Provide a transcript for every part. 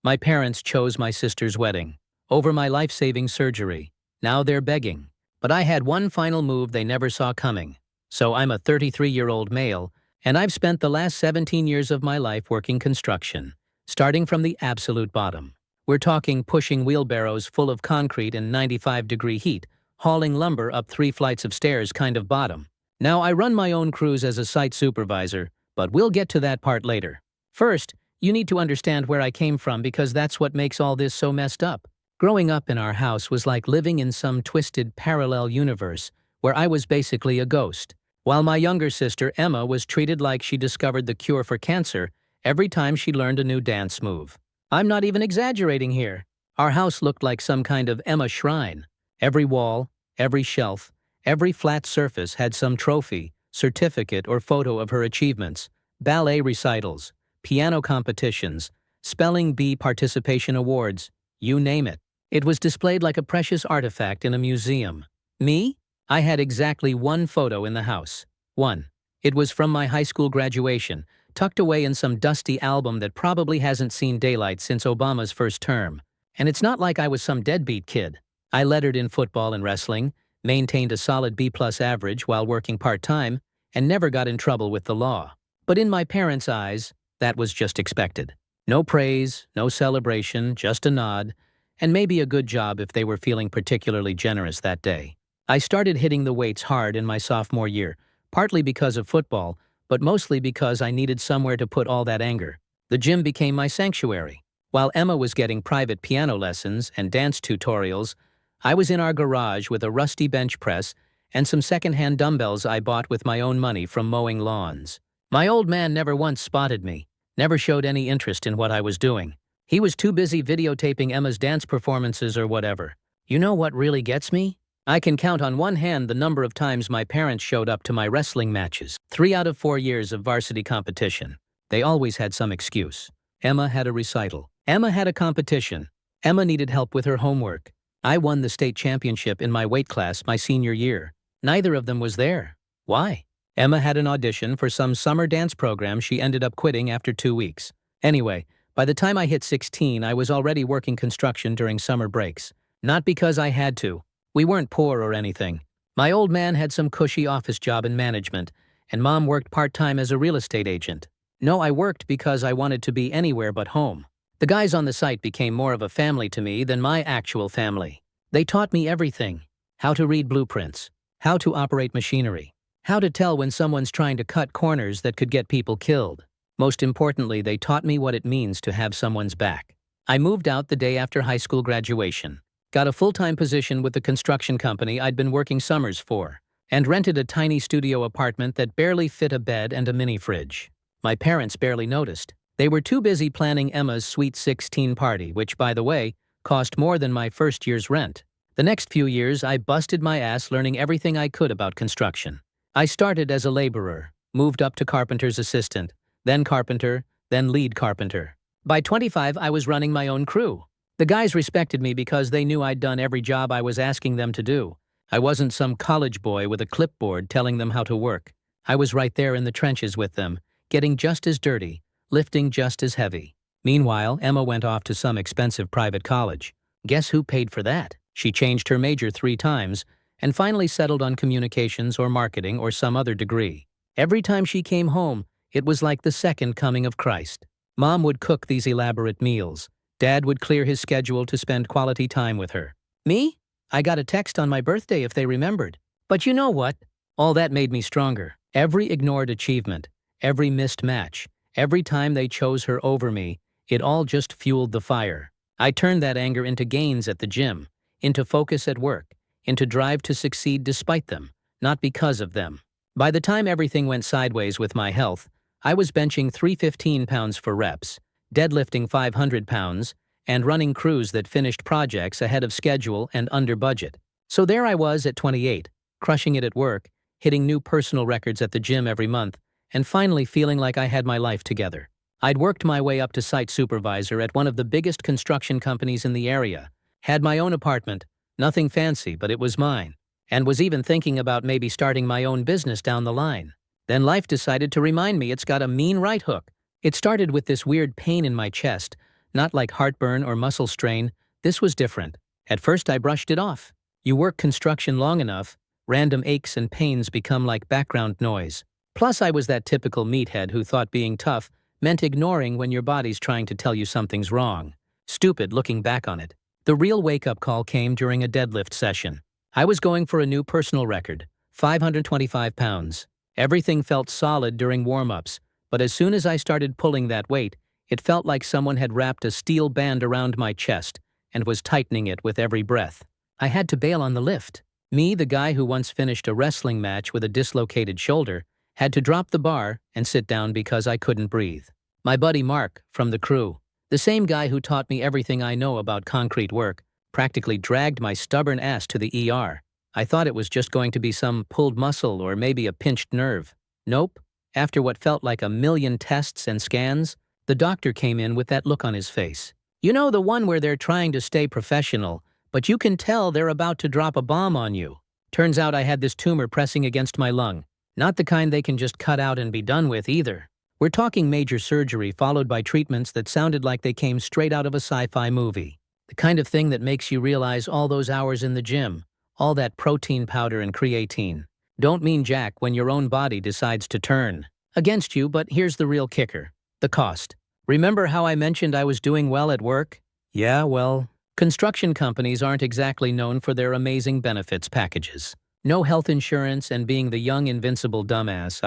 My parents chose my sister's wedding over my life-saving surgery. Now they're begging. But I had one final move they never saw coming. So I'm a 33-year-old male, and I've spent the last 17 years of my life working construction, starting from the absolute bottom. We're talking pushing wheelbarrows full of concrete in 95-degree heat, hauling lumber up 3 flights of stairs kind of bottom. Now I run my own crews as a site supervisor, but we'll get to that part later. First, you need to understand where I came from because that's what makes all this so messed up. Growing up in our house was like living in some twisted parallel universe where I was basically a ghost, while my younger sister Emma was treated like she discovered the cure for cancer every time she learned a new dance move. I'm not even exaggerating here. Our house looked like some kind of Emma shrine. Every wall, every shelf, every flat surface had some trophy, certificate, or photo of her achievements, ballet recitals, piano competitions, spelling bee participation awards, you name it. It was displayed like a precious artifact in a museum. Me? I had exactly one photo in the house. One. It was from my high school graduation, tucked away in some dusty album that probably hasn't seen daylight since Obama's first term. And it's not like I was some deadbeat kid. I lettered in football and wrestling, maintained a solid B+ average while working part-time, and never got in trouble with the law. But in my parents' eyes, that was just expected. No praise, no celebration, just a nod, and maybe a good job if they were feeling particularly generous that day. I started hitting the weights hard in my sophomore year, partly because of football, but mostly because I needed somewhere to put all that anger. The gym became my sanctuary. While Emma was getting private piano lessons and dance tutorials, I was in our garage with a rusty bench press and some secondhand dumbbells I bought with my own money from mowing lawns. My old man never once spotted me, never showed any interest in what I was doing. He was too busy videotaping Emma's dance performances or whatever. You know what really gets me? I can count on one hand the number of times my parents showed up to my wrestling matches. 3 out of 4 years of varsity competition. They always had some excuse. Emma had a recital. Emma had a competition. Emma needed help with her homework. I won the state championship in my weight class my senior year. Neither of them was there. Why? Emma had an audition for some summer dance program she ended up quitting after 2 weeks. Anyway, by the time I hit 16, I was already working construction during summer breaks. Not because I had to. We weren't poor or anything. My old man had some cushy office job in management, and Mom worked part-time as a real estate agent. No, I worked because I wanted to be anywhere but home. The guys on the site became more of a family to me than my actual family. They taught me everything. How to read blueprints, how to operate machinery, how to tell when someone's trying to cut corners that could get people killed. Most importantly, they taught me what it means to have someone's back. I moved out the day after high school graduation, got a full-time position with the construction company I'd been working summers for, and rented a tiny studio apartment that barely fit a bed and a mini fridge. My parents barely noticed. They were too busy planning Emma's sweet 16 party, which, by the way, cost more than my first year's rent. The next few years, I busted my ass learning everything I could about construction. I started as a laborer, moved up to carpenter's assistant, then carpenter, then lead carpenter. By 25, I was running my own crew. The guys respected me because they knew I'd done every job I was asking them to do. I wasn't some college boy with a clipboard telling them how to work. I was right there in the trenches with them, getting just as dirty, lifting just as heavy. Meanwhile, Emma went off to some expensive private college. Guess who paid for that? She changed her major 3 times and finally settled on communications or marketing or some other degree. Every time she came home, it was like the second coming of Christ. Mom would cook these elaborate meals. Dad would clear his schedule to spend quality time with her. Me? I got a text on my birthday if they remembered. But you know what? All that made me stronger. Every ignored achievement, every missed match, every time they chose her over me, it all just fueled the fire. I turned that anger into gains at the gym, into focus at work, into drive to succeed despite them, not because of them. By the time everything went sideways with my health, I was benching 315 pounds for reps, deadlifting 500 pounds, and running crews that finished projects ahead of schedule and under budget. So there I was at 28, crushing it at work, hitting new personal records at the gym every month, and finally feeling like I had my life together. I'd worked my way up to site supervisor at one of the biggest construction companies in the area, had my own apartment, nothing fancy, but it was mine, and was even thinking about maybe starting my own business down the line. Then life decided to remind me it's got a mean right hook. It started with this weird pain in my chest, Not like heartburn or muscle strain, this was different. At first I brushed it off. You work construction long enough, random aches and pains become like background noise. Plus I was that typical meathead who thought being tough meant ignoring when your body's trying to tell you something's wrong. Stupid looking back on it. The real wake-up call came during a deadlift session. I was going for a new personal record, 525 pounds. Everything felt solid during warm-ups, but as soon as I started pulling that weight, it felt like someone had wrapped a steel band around my chest and was tightening it with every breath. I had to bail on the lift. Me, the guy who once finished a wrestling match with a dislocated shoulder, had to drop the bar and sit down because I couldn't breathe. My buddy Mark, from the crew, the same guy who taught me everything I know about concrete work, practically dragged my stubborn ass to the ER. I thought it was just going to be some pulled muscle or maybe a pinched nerve. Nope. After what felt like a million tests and scans, the doctor came in with that look on his face. You know, the one where they're trying to stay professional, but you can tell they're about to drop a bomb on you. Turns out I had this tumor pressing against my lung. Not the kind they can just cut out and be done with either. We're talking major surgery followed by treatments that sounded like they came straight out of a sci-fi movie. The kind of thing that makes you realize all those hours in the gym, all that protein powder and creatine, don't mean jack when your own body decides to turn against you. But here's the real kicker: the cost. Remember how I mentioned I was doing well at work? Yeah, well, construction companies aren't exactly known for their amazing benefits packages. No health insurance, and being the young invincible dumbass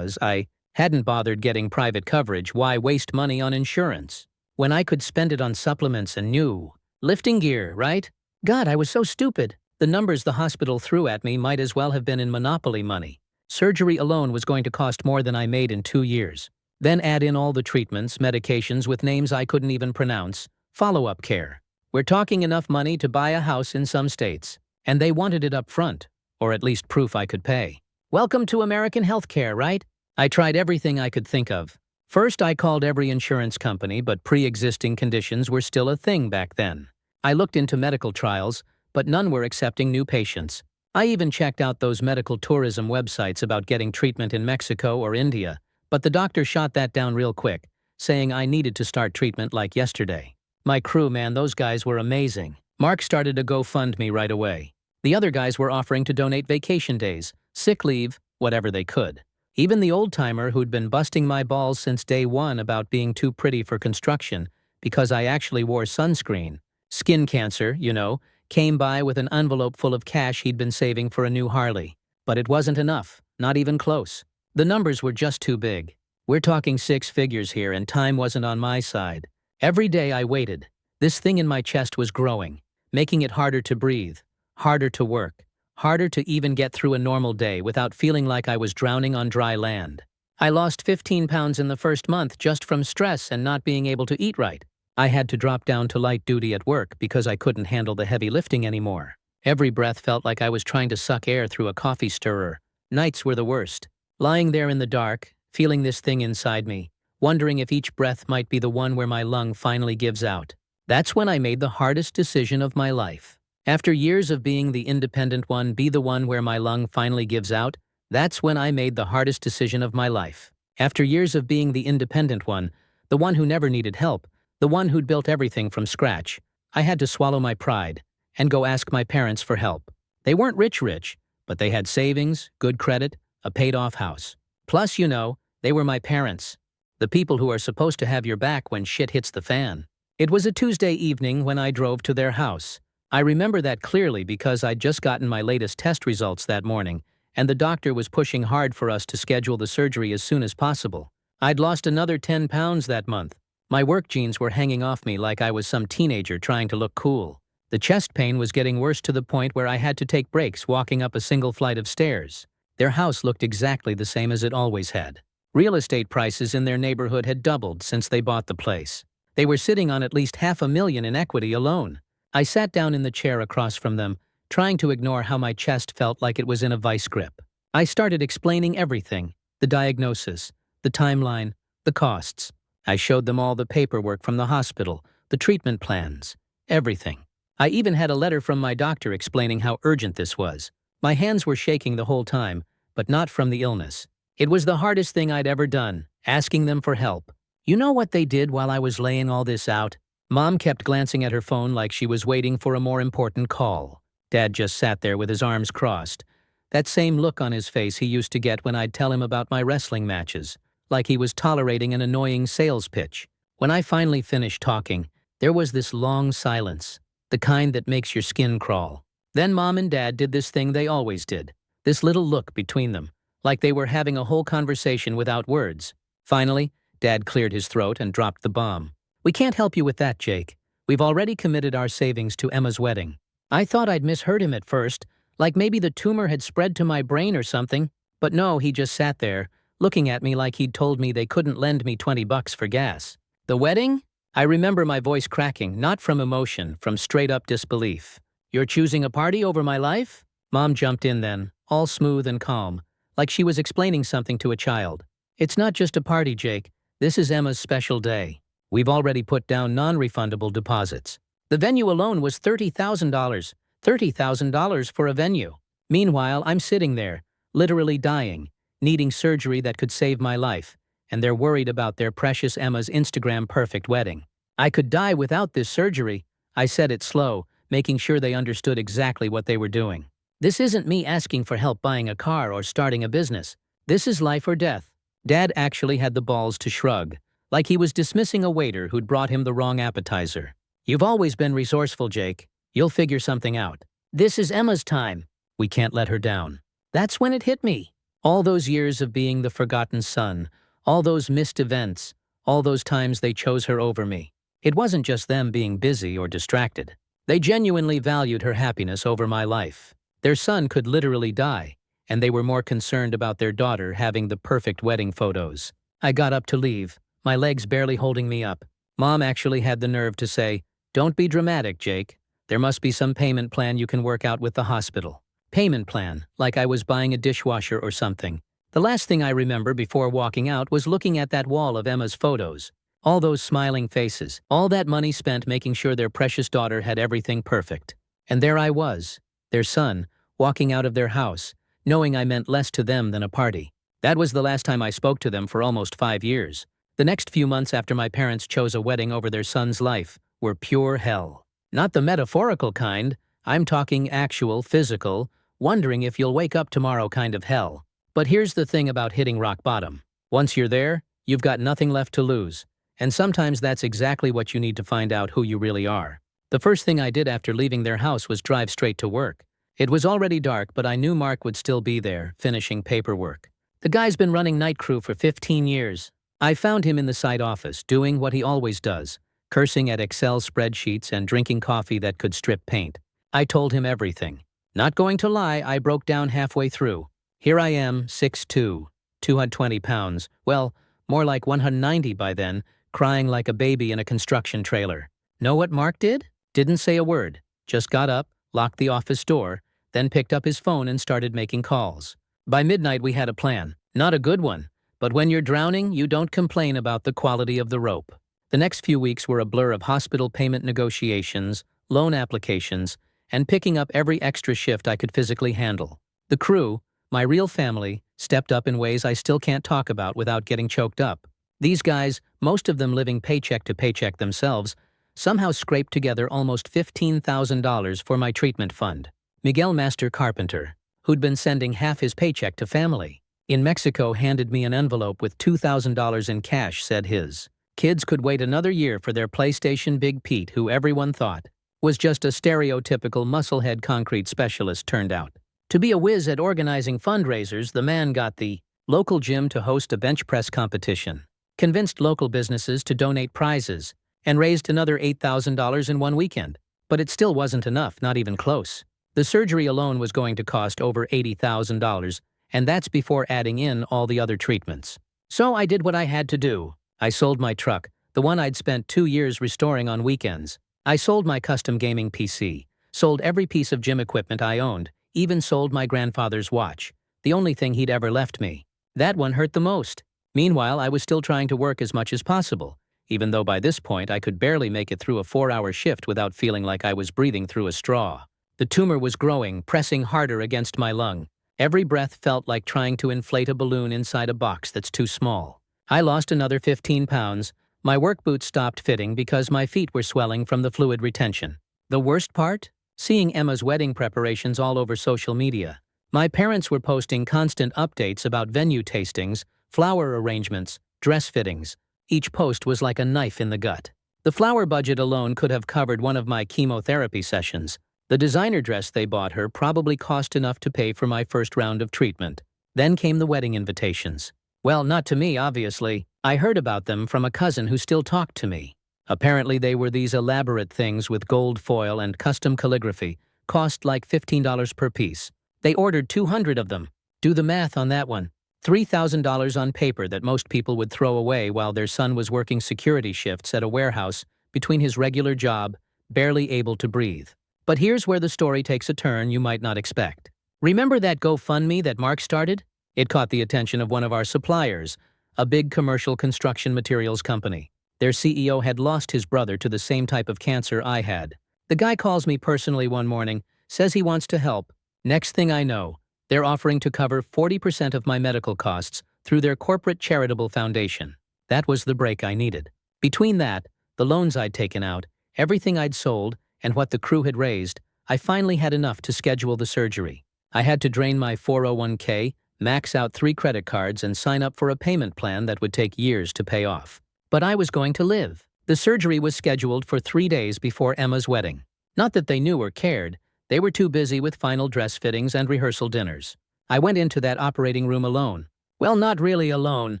I hadn't bothered getting private coverage. Why waste money on insurance when I could spend it on supplements and new lifting gear, right? God, I was so stupid. The numbers the hospital threw at me might as well have been in Monopoly money. Surgery alone was going to cost more than I made in 2 years. Then add in all the treatments, medications with names I couldn't even pronounce, follow-up care. We're talking enough money to buy a house in some states. And they wanted it up front, or at least proof I could pay. Welcome to American healthcare, right? I tried everything I could think of. First, I called every insurance company, but pre-existing conditions were still a thing back then. I looked into medical trials, but none were accepting new patients. I even checked out those medical tourism websites about getting treatment in Mexico or India, but the doctor shot that down real quick, saying I needed to start treatment like yesterday. My crew, man, those guys were amazing. Mark started a GoFundMe right away. The other guys were offering to donate vacation days, sick leave, whatever they could. Even the old-timer who'd been busting my balls since day one about being too pretty for construction because I actually wore sunscreen, skin cancer, you know, came by with an envelope full of cash he'd been saving for a new Harley. But it wasn't enough, not even close. The numbers were just too big. We're talking 6 figures here, and time wasn't on my side. Every day I waited. This thing in my chest was growing, making it harder to breathe, harder to work, harder to even get through a normal day without feeling like I was drowning on dry land. I lost 15 pounds in the first month just from stress and not being able to eat right. I had to drop down to light duty at work because I couldn't handle the heavy lifting anymore. Every breath felt like I was trying to suck air through a coffee stirrer. Nights were the worst. Lying there in the dark, feeling this thing inside me, wondering if each breath might be the one where my lung finally gives out. That's when I made the hardest decision of my life. After years of being the independent one, be the one where my lung finally gives out, that's when I made the hardest decision of my life. After years of being the independent one, the one who never needed help, the one who'd built everything from scratch, I had to swallow my pride and go ask my parents for help. They weren't rich, but they had savings, good credit, a paid-off house. Plus, you know, they were my parents, the people who are supposed to have your back when shit hits the fan. It was a Tuesday evening when I drove to their house. I remember that clearly because I'd just gotten my latest test results that morning, and the doctor was pushing hard for us to schedule the surgery as soon as possible. I'd lost another 10 pounds that month. My work jeans were hanging off me like I was some teenager trying to look cool. The chest pain was getting worse to the point where I had to take breaks walking up a single flight of stairs. Their house looked exactly the same as it always had. Real estate prices in their neighborhood had doubled since they bought the place. They were sitting on at least $500,000 in equity alone. I sat down in the chair across from them, trying to ignore how my chest felt like it was in a vice grip. I started explaining everything: the diagnosis, the timeline, the costs. I showed them all the paperwork from the hospital, the treatment plans, everything. I even had a letter from my doctor explaining how urgent this was. My hands were shaking the whole time, but not from the illness. It was the hardest thing I'd ever done, asking them for help. You know what they did while I was laying all this out? Mom kept glancing at her phone like she was waiting for a more important call. Dad just sat there with his arms crossed. That same look on his face he used to get when I'd tell him about my wrestling matches, like he was tolerating an annoying sales pitch. When I finally finished talking, there was this long silence, the kind that makes your skin crawl. Then Mom and Dad did this thing they always did, this little look between them, like they were having a whole conversation without words. Finally, Dad cleared his throat and dropped the bomb. "We can't help you with that, Jake. We've already committed our savings to Emma's wedding." I thought I'd misheard him at first, like maybe the tumor had spread to my brain or something. But no, he just sat there, looking at me like he'd told me they couldn't lend me $20 for gas. "The wedding?" I remember my voice cracking, not from emotion, from straight-up disbelief. "You're choosing a party over my life?" Mom jumped in then, all smooth and calm, like she was explaining something to a child. "It's not just a party, Jake. This is Emma's special day. We've already put down non-refundable deposits. The venue alone was $30,000. $30,000 for a venue. Meanwhile, I'm sitting there, literally dying, needing surgery that could save my life, and they're worried about their precious Emma's Instagram perfect wedding. I could die without this surgery." I said it slow, making sure they understood exactly what they were doing. "This isn't me asking for help buying a car or starting a business. This is life or death." Dad actually had the balls to shrug, like he was dismissing a waiter who'd brought him the wrong appetizer. "You've always been resourceful, Jake. You'll figure something out. This is Emma's time. We can't let her down." That's when it hit me. All those years of being the forgotten son, all those missed events, all those times they chose her over me. It wasn't just them being busy or distracted. They genuinely valued her happiness over my life. Their son could literally die, and they were more concerned about their daughter having the perfect wedding photos. I got up to leave, my legs barely holding me up. Mom actually had the nerve to say, "Don't be dramatic, Jake. There must be some payment plan you can work out with the hospital." Payment plan, like I was buying a dishwasher or something. The last thing I remember before walking out was looking at that wall of Emma's photos. All those smiling faces, all that money spent making sure their precious daughter had everything perfect. And there I was, their son, walking out of their house, knowing I meant less to them than a party. That was the last time I spoke to them for almost 5 years. The next few months after my parents chose a wedding over their son's life were pure hell. Not the metaphorical kind, I'm talking actual, physical, wondering if you'll wake up tomorrow kind of hell. But here's the thing about hitting rock bottom. Once you're there, you've got nothing left to lose. And sometimes that's exactly what you need to find out who you really are. The first thing I did after leaving their house was drive straight to work. It was already dark, but I knew Mark would still be there, finishing paperwork. The guy's been running night crew for 15 years. I found him in the site office, doing what he always does, cursing at Excel spreadsheets and drinking coffee that could strip paint. I told him everything. Not going to lie, I broke down halfway through. Here I am, 6'2", 220 pounds, well, more like 190 by then, crying like a baby in a construction trailer. Know what Mark did? Didn't say a word. Just got up, locked the office door, then picked up his phone and started making calls. By midnight we had a plan. Not a good one, but when you're drowning, you don't complain about the quality of the rope. The next few weeks were a blur of hospital payment negotiations, loan applications, and picking up every extra shift I could physically handle. The crew, my real family, stepped up in ways I still can't talk about without getting choked up. These guys, most of them living paycheck to paycheck themselves, somehow scraped together almost $15,000 for my treatment fund. Miguel Master Carpenter, who'd been sending half his paycheck to family, in Mexico handed me an envelope with $2,000 in cash, said his kids could wait another year for their PlayStation Big Pete, who everyone thought was just a stereotypical musclehead concrete specialist, turned out to be a whiz at organizing fundraisers. The man got the local gym to host a bench press competition, convinced local businesses to donate prizes, and raised another $8,000 in one weekend. But it still wasn't enough, not even close. The surgery alone was going to cost over $80,000, and that's before adding in all the other treatments. So I did what I had to do. I sold my truck, the one I'd spent 2 years restoring on weekends. I sold my custom gaming PC, sold every piece of gym equipment I owned, even sold my grandfather's watch, the only thing he'd ever left me. That one hurt the most. Meanwhile, I was still trying to work as much as possible, even though by this point I could barely make it through a 4-hour shift without feeling like I was breathing through a straw. The tumor was growing, pressing harder against my lung. Every breath felt like trying to inflate a balloon inside a box that's too small. I lost another 15 pounds, My work boots stopped fitting because my feet were swelling from the fluid retention. The worst part? Seeing Emma's wedding preparations all over social media. My parents were posting constant updates about venue tastings, flower arrangements, dress fittings. Each post was like a knife in the gut. The flower budget alone could have covered one of my chemotherapy sessions. The designer dress they bought her probably cost enough to pay for my first round of treatment. Then came the wedding invitations. Well, not to me, obviously. I heard about them from a cousin who still talked to me. Apparently they were these elaborate things with gold foil and custom calligraphy, cost like $15 per piece. They ordered 200 of them. Do the math on that one. $3,000 on paper that most people would throw away while their son was working security shifts at a warehouse between his regular job, barely able to breathe. But here's where the story takes a turn you might not expect. Remember that GoFundMe that Mark started? It caught the attention of one of our suppliers, a big commercial construction materials company. Their CEO had lost his brother to the same type of cancer I had. The guy calls me personally one morning, says he wants to help. Next thing I know, they're offering to cover 40% of my medical costs through their corporate charitable foundation. That was the break I needed. Between that, the loans I'd taken out, everything I'd sold, and what the crew had raised, I finally had enough to schedule the surgery. I had to drain my 401k, max out 3 credit cards, and sign up for a payment plan that would take years to pay off. But I was going to live. The surgery was scheduled for 3 days before Emma's wedding. Not that they knew or cared. They were too busy with final dress fittings and rehearsal dinners. I went into that operating room alone. Well, not really alone.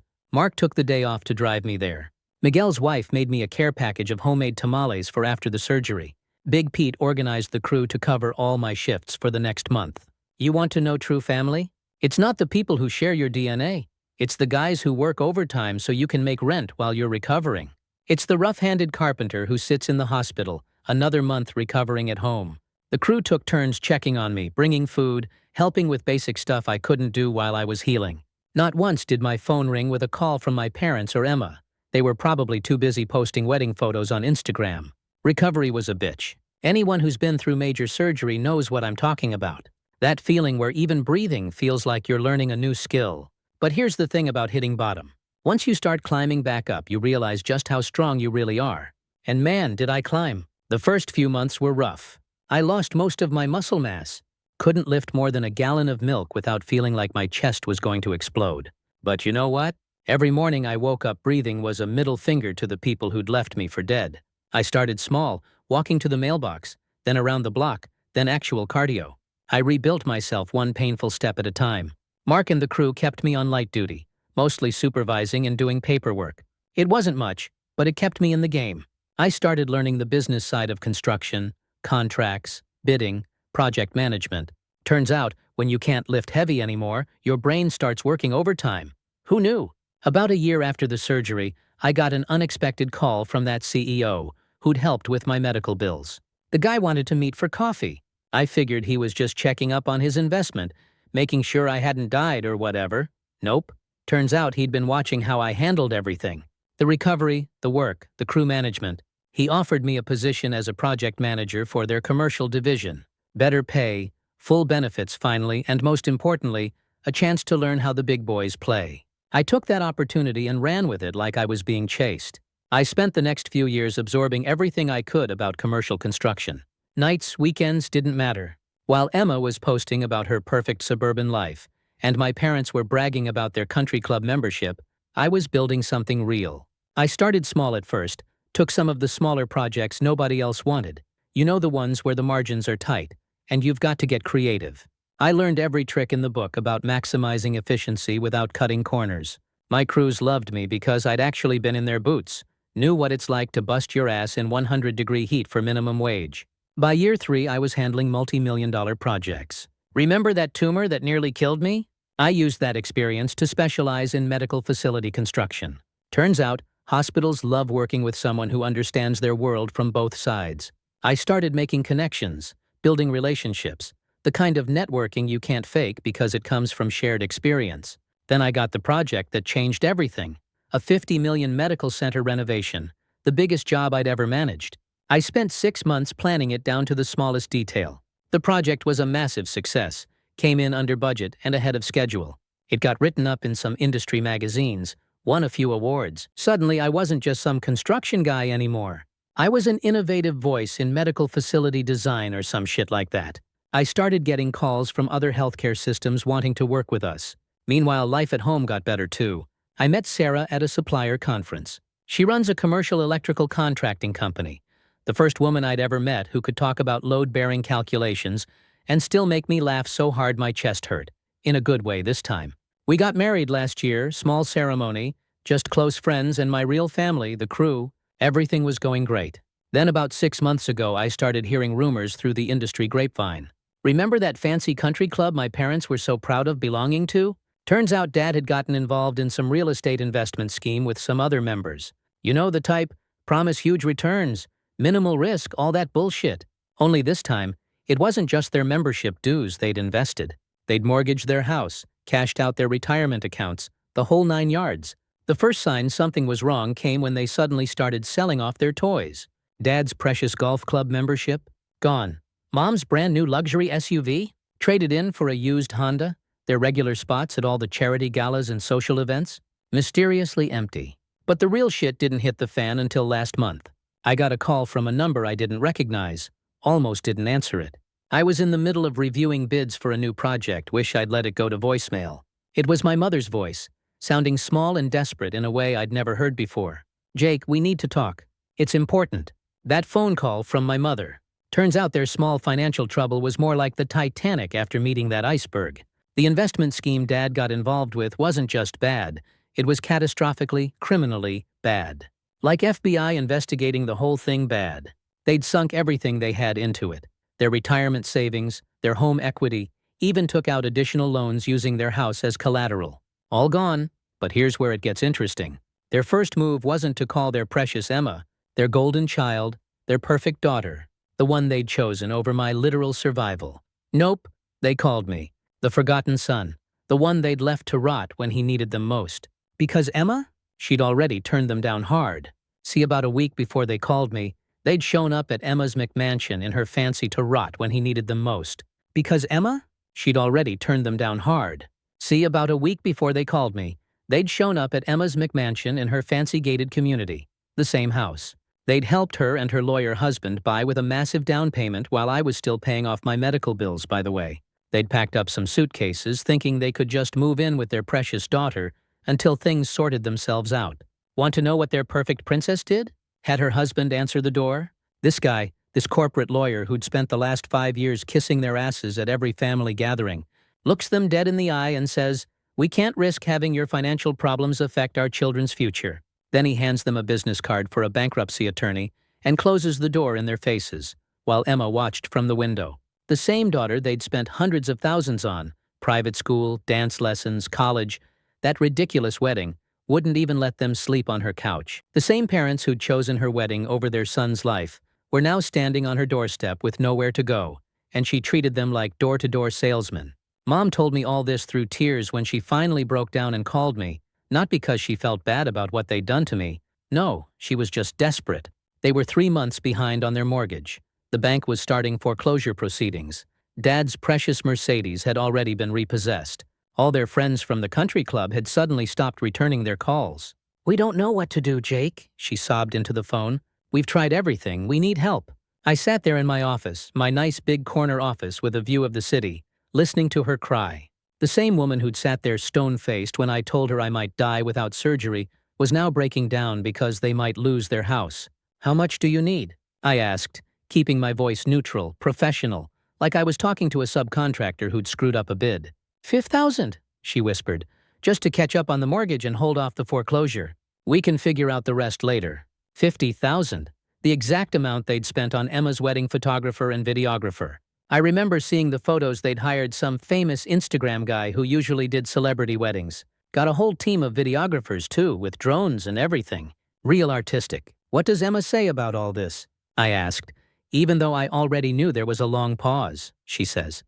Mark took the day off to drive me there. Miguel's wife made me a care package of homemade tamales for after the surgery. Big Pete organized the crew to cover all my shifts for the next month. You want to know true family? It's not the people who share your DNA. It's the guys who work overtime so you can make rent while you're recovering. It's the rough-handed carpenter who sits in the hospital, another month recovering at home. The crew took turns checking on me, bringing food, helping with basic stuff I couldn't do while I was healing. Not once did my phone ring with a call from my parents or Emma. They were probably too busy posting wedding photos on Instagram. Recovery was a bitch. Anyone who's been through major surgery knows what I'm talking about. That feeling where even breathing feels like you're learning a new skill. But here's the thing about hitting bottom. Once you start climbing back up, you realize just how strong you really are. And man, did I climb. The first few months were rough. I lost most of my muscle mass. Couldn't lift more than a gallon of milk without feeling like my chest was going to explode. But you know what? Every morning I woke up breathing was a middle finger to the people who'd left me for dead. I started small, walking to the mailbox, then around the block, then actual cardio. I rebuilt myself one painful step at a time. Mark and the crew kept me on light duty, mostly supervising and doing paperwork. It wasn't much, but it kept me in the game. I started learning the business side of construction, contracts, bidding, project management. Turns out, when you can't lift heavy anymore, your brain starts working overtime. Who knew? About a year after the surgery, I got an unexpected call from that CEO who'd helped with my medical bills. The guy wanted to meet for coffee. I figured he was just checking up on his investment, making sure I hadn't died or whatever. Nope. Turns out he'd been watching how I handled everything. The recovery, the work, the crew management. He offered me a position as a project manager for their commercial division. Better pay, full benefits finally, and most importantly, a chance to learn how the big boys play. I took that opportunity and ran with it like I was being chased. I spent the next few years absorbing everything I could about commercial construction. Nights, weekends didn't matter. While Emma was posting about her perfect suburban life, and my parents were bragging about their country club membership, I was building something real. I started small at first, took some of the smaller projects nobody else wanted. You know, the ones where the margins are tight, and you've got to get creative. I learned every trick in the book about maximizing efficiency without cutting corners. My crews loved me because I'd actually been in their boots, knew what it's like to bust your ass in 100-degree heat for minimum wage. By year 3, I was handling multi-million-dollar projects. Remember that tumor that nearly killed me? I used that experience to specialize in medical facility construction. Turns out, hospitals love working with someone who understands their world from both sides. I started making connections, building relationships, the kind of networking you can't fake because it comes from shared experience. Then I got the project that changed everything. A $50 million medical center renovation, the biggest job I'd ever managed. I spent 6 months planning it down to the smallest detail. The project was a massive success, came in under budget and ahead of schedule. It got written up in some industry magazines, won a few awards. Suddenly, I wasn't just some construction guy anymore. I was an innovative voice in medical facility design or some shit like that. I started getting calls from other healthcare systems wanting to work with us. Meanwhile, life at home got better too. I met Sarah at a supplier conference. She runs a commercial electrical contracting company. The first woman I'd ever met who could talk about load-bearing calculations and still make me laugh so hard my chest hurt. In a good way this time. We got married last year, small ceremony, just close friends and my real family, the crew. Everything was going great. Then about 6 months ago, I started hearing rumors through the industry grapevine. Remember that fancy country club my parents were so proud of belonging to? Turns out Dad had gotten involved in some real estate investment scheme with some other members. You know the type, promise huge returns, minimal risk, all that bullshit. Only this time, it wasn't just their membership dues they'd invested. They'd mortgaged their house, cashed out their retirement accounts, the whole 9 yards. The first sign something was wrong came when they suddenly started selling off their toys. Dad's precious golf club membership? Gone. Mom's brand new luxury SUV? Traded in for a used Honda? Their regular spots at all the charity galas and social events? Mysteriously empty. But the real shit didn't hit the fan until last month. I got a call from a number I didn't recognize. Almost didn't answer it. I was in the middle of reviewing bids for a new project, wish I'd let it go to voicemail. It was my mother's voice, sounding small and desperate in a way I'd never heard before. Jake, we need to talk. It's important. That phone call from my mother. Turns out their small financial trouble was more like the Titanic after meeting that iceberg. The investment scheme Dad got involved with wasn't just bad, it was catastrophically, criminally bad. Like FBI investigating the whole thing bad. They'd sunk everything they had into it. Their retirement savings, their home equity, even took out additional loans using their house as collateral. All gone, but here's where it gets interesting. Their first move wasn't to call their precious Emma, their golden child, their perfect daughter, the one they'd chosen over my literal survival. Nope, they called me, the forgotten son, the one they'd left to rot when he needed them most. Because Emma? She'd already turned them down hard. See, about a week before they called me, they'd shown up at Emma's McMansion in her fancy to rot when he needed them most. Because Emma? She'd already turned them down hard. See, about a week before they called me, they'd shown up at Emma's McMansion in her fancy gated community, the same house. They'd helped her and her lawyer husband buy with a massive down payment while I was still paying off my medical bills, by the way. They'd packed up some suitcases thinking they could just move in with their precious daughter until things sorted themselves out. Want to know what their perfect princess did? Had her husband answer the door? This guy, this corporate lawyer who'd spent the last 5 years kissing their asses at every family gathering, looks them dead in the eye and says, "We can't risk having your financial problems affect our children's future." Then he hands them a business card for a bankruptcy attorney and closes the door in their faces, while Emma watched from the window. The same daughter they'd spent hundreds of thousands on, private school, dance lessons, college, that ridiculous wedding, wouldn't even let them sleep on her couch. The same parents who'd chosen her wedding over their son's life were now standing on her doorstep with nowhere to go, and she treated them like door-to-door salesmen. Mom told me all this through tears when she finally broke down and called me, not because she felt bad about what they'd done to me. No, she was just desperate. They were 3 months behind on their mortgage. The bank was starting foreclosure proceedings. Dad's precious Mercedes had already been repossessed. All their friends from the country club had suddenly stopped returning their calls. "We don't know what to do, Jake," she sobbed into the phone. "We've tried everything. We need help." I sat there in my office, my nice big corner office with a view of the city, listening to her cry. The same woman who'd sat there stone-faced when I told her I might die without surgery was now breaking down because they might lose their house. "How much do you need?" I asked, keeping my voice neutral, professional, like I was talking to a subcontractor who'd screwed up a bid. "5,000, she whispered, "just to catch up on the mortgage and hold off the foreclosure. We can figure out the rest later." 50,000, the exact amount they'd spent on Emma's wedding photographer and videographer. I remember seeing the photos they'd hired some famous Instagram guy who usually did celebrity weddings. Got a whole team of videographers too, with drones and everything. Real artistic. "What does Emma say about all this?" I asked, even though I already knew there was a long pause. She says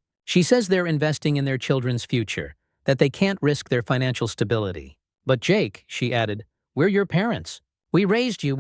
they're investing in their children's future, that they can't risk their financial stability. "But Jake," she added, "we're your parents. We raised you,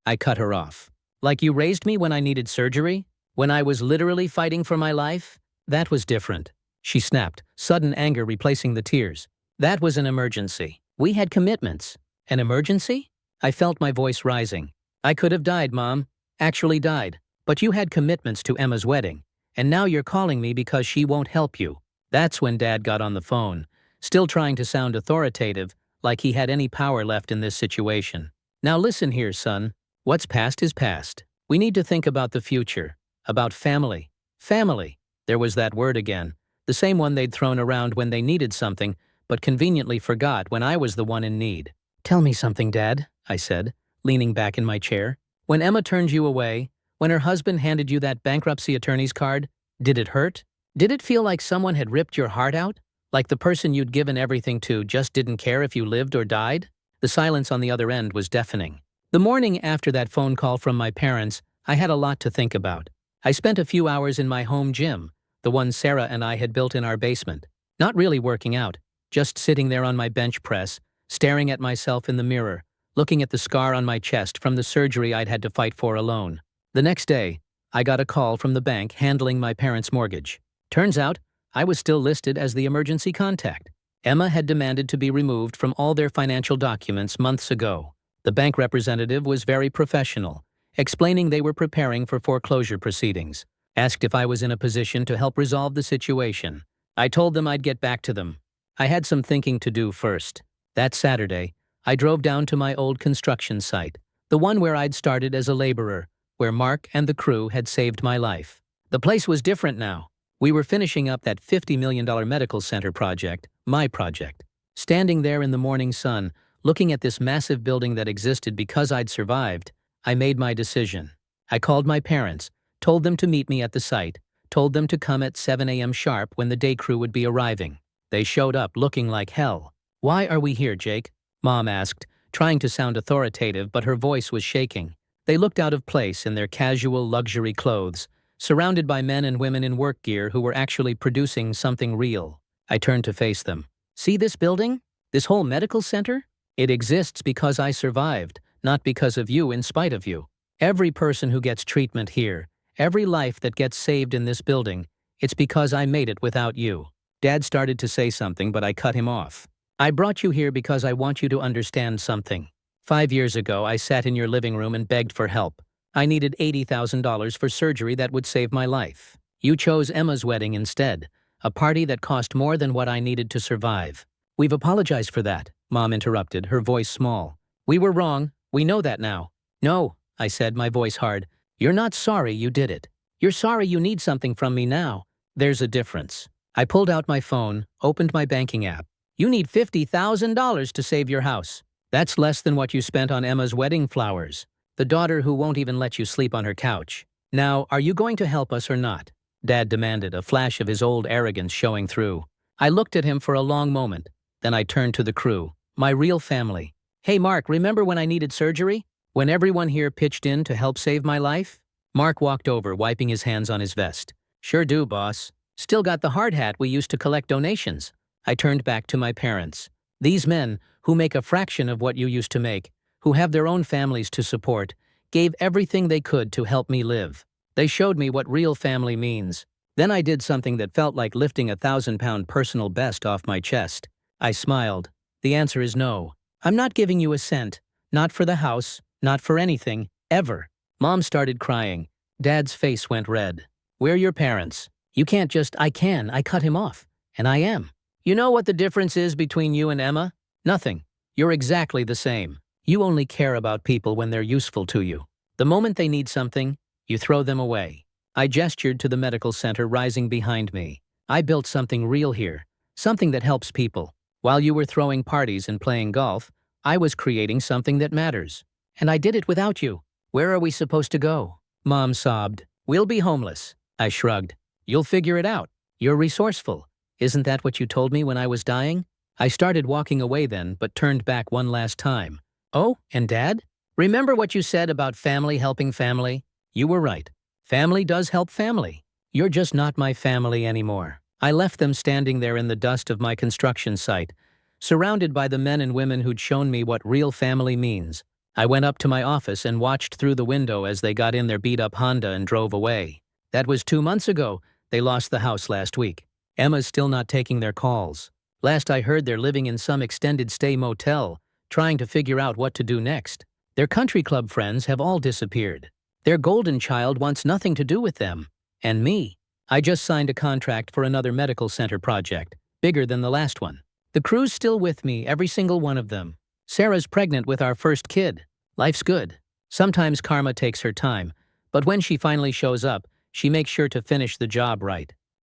I cut her off. "Like you raised me when I needed surgery? When I was literally fighting for my life? That was different," she snapped, sudden anger replacing the tears. "That was an emergency. We had commitments. An emergency? I felt my voice rising. I could have died, Mom. Actually died. But you had commitments to Emma's wedding, and now you're calling me because she won't help you. That's when Dad got on the phone, still trying to sound authoritative, like he had any power left in this situation. Now listen here, son. What's past is past. We need to think about the future. About family. Family. There was that word again. The same one they'd thrown around when they needed something, but conveniently forgot when I was the one in need. Tell me something, Dad, I said, leaning back in my chair. When Emma turned you away, when her husband handed you that bankruptcy attorney's card, did it hurt? Did it feel like someone had ripped your heart out? Like the person you'd given everything to just didn't care if you lived or died? The silence on the other end was deafening. The morning after that phone call from my parents, I had a lot to think about. I spent a few hours in my home gym, the one Sarah and I had built in our basement. Not really working out, just sitting there on my bench press, staring at myself in the mirror, looking at the scar on my chest from the surgery I'd had to fight for alone. The next day, I got a call from the bank handling my parents' mortgage. Turns out, I was still listed as the emergency contact. Emma had demanded to be removed from all their financial documents months ago. The bank representative was very professional, explaining they were preparing for foreclosure proceedings. Asked if I was in a position to help resolve the situation. I told them I'd get back to them. I had some thinking to do first. That Saturday, I drove down to my old construction site, the one where I'd started as a laborer, where Mark and the crew had saved my life. The place was different now. We were finishing up that $50 million medical center project, my project. Standing there in the morning sun, looking at this massive building that existed because I'd survived, I made my decision. I called my parents, told them to meet me at the site, told them to come at 7 a.m. sharp when the day crew would be arriving. They showed up looking like hell. "Why are we here, Jake?" Mom asked, trying to sound authoritative, but her voice was shaking. They looked out of place in their casual luxury clothes, surrounded by men and women in work gear who were actually producing something real. I turned to face them. "See this building? This whole medical center? It exists because I survived, not because of you in spite of you. Every person who gets treatment here, every life that gets saved in this building, it's because I made it without you." Dad started to say something, but I cut him off. "I brought you here because I want you to understand something. 5 years ago, I sat in your living room and begged for help. I needed $80,000 for surgery that would save my life. You chose Emma's wedding instead, a party that cost more than what I needed to survive." "We've apologized for that," Mom interrupted, her voice small. "We were wrong. We know that now." "No," I said, my voice hard. "You're not sorry you did it. You're sorry you need something from me now. There's a difference." I pulled out my phone, opened my banking app. "You need $50,000 to save your house. That's less than what you spent on Emma's wedding flowers. The daughter who won't even let you sleep on her couch. Now, are you going to help us or not?" Dad demanded, a flash of his old arrogance showing through. I looked at him for a long moment. Then I turned to the crew, my real family. "Hey Mark, remember when I needed surgery? When everyone here pitched in to help save my life?" Mark walked over, wiping his hands on his vest. "Sure do, boss. Still got the hard hat we used to collect donations." I turned back to my parents. "These men, who make a fraction of what you used to make, who have their own families to support, gave everything they could to help me live. They showed me what real family means." Then I did something that felt like lifting a 1,000-pound personal best off my chest. I smiled. "The answer is no. I'm not giving you a cent. Not for the house, not for anything, ever." Mom started crying. Dad's face went red. "We're your parents. You can't just, I cut him off. And I am. You know what the difference is between you and Emma? Nothing. You're exactly the same. You only care about people when they're useful to you. The moment they need something, you throw them away." I gestured to the medical center rising behind me. "I built something real here. Something that helps people. While you were throwing parties and playing golf, I was creating something that matters. And I did it without you. Where are we supposed to go?" Mom sobbed. "We'll be homeless." I shrugged. "You'll figure it out. You're resourceful. Isn't that what you told me when I was dying?" I started walking away then, but turned back one last time. "Oh, and Dad? Remember what you said about family helping family? You were right. Family does help family. You're just not my family anymore." I left them standing there in the dust of my construction site, surrounded by the men and women who'd shown me what real family means. I went up to my office and watched through the window as they got in their beat-up Honda and drove away. That was 2 months ago. They lost the house last week. Emma's still not taking their calls. Last I heard, they're living in some extended stay motel, trying to figure out what to do next. Their country club friends have all disappeared. Their golden child wants nothing to do with them. And me. I just signed a contract for another medical center project, bigger than the last one. The crew's still with me, every single one of them. Sarah's pregnant with our first kid. Life's good. Sometimes karma takes her time, but when she finally shows up, she makes sure to finish the job right.